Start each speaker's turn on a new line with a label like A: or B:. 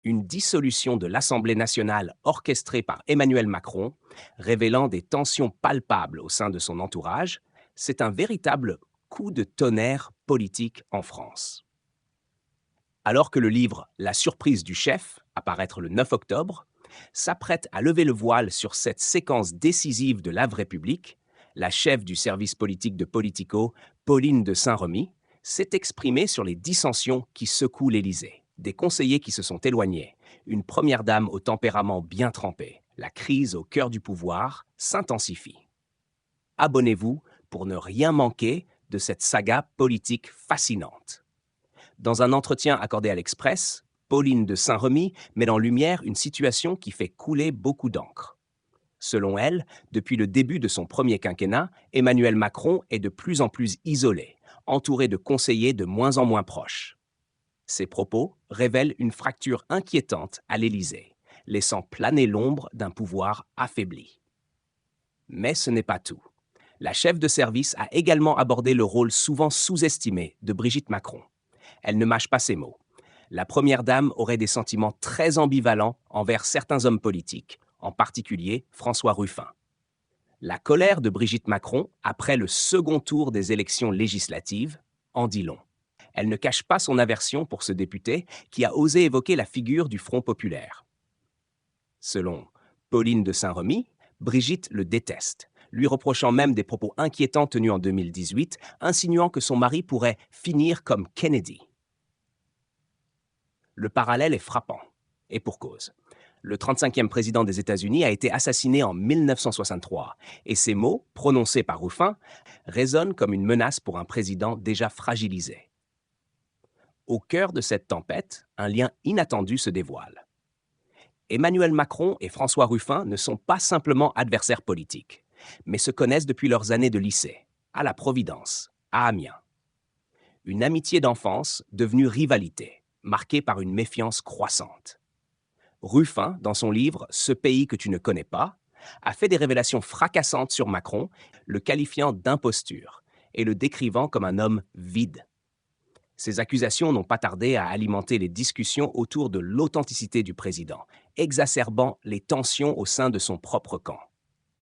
A: Une dissolution de l'Assemblée nationale orchestrée par Emmanuel Macron, révélant des tensions palpables au sein de son entourage, c'est un véritable coup de tonnerre politique en France. Alors que le livre La surprise du chef, à paraître le 9 octobre, s'apprête à lever le voile sur cette séquence décisive de l'Ave République, la chef du service politique de Politico, Pauline de Saint-Remy, s'est exprimée sur les dissensions qui secouent l'Élysée, des conseillers qui se sont éloignés, une première dame au tempérament bien trempé. La crise au cœur du pouvoir s'intensifie. Abonnez-vous pour ne rien manquer de cette saga politique fascinante. Dans un entretien accordé à l'Express, Pauline de Saint-Remy met en lumière une situation qui fait couler beaucoup d'encre. Selon elle, depuis le début de son premier quinquennat, Emmanuel Macron est de plus en plus isolé, entouré de conseillers de moins en moins proches. Ces propos révèlent une fracture inquiétante à l'Élysée, laissant planer l'ombre d'un pouvoir affaibli. Mais ce n'est pas tout. La chef de service a également abordé le rôle souvent sous-estimé de Brigitte Macron. Elle ne mâche pas ses mots. La première dame aurait des sentiments très ambivalents envers certains hommes politiques, en particulier François Ruffin. La colère de Brigitte Macron, après le second tour des élections législatives, en dit long. Elle ne cache pas son aversion pour ce député qui a osé évoquer la figure du Front populaire. Selon Pauline de Saint-Remy, Brigitte le déteste, lui reprochant même des propos inquiétants tenus en 2018, insinuant que son mari pourrait finir comme Kennedy. Le parallèle est frappant, et pour cause. Le 35e président des États-Unis a été assassiné en 1963, et ces mots, prononcés par Ruffin, résonnent comme une menace pour un président déjà fragilisé. Au cœur de cette tempête, un lien inattendu se dévoile. Emmanuel Macron et François Ruffin ne sont pas simplement adversaires politiques, mais se connaissent depuis leurs années de lycée, à la Providence, à Amiens. Une amitié d'enfance devenue rivalité, marquée par une méfiance croissante. Ruffin, dans son livre Ce pays que tu ne connais pas, a fait des révélations fracassantes sur Macron, le qualifiant d'imposture et le décrivant comme un homme vide. Ces accusations n'ont pas tardé à alimenter les discussions autour de l'authenticité du président, exacerbant les tensions au sein de son propre camp.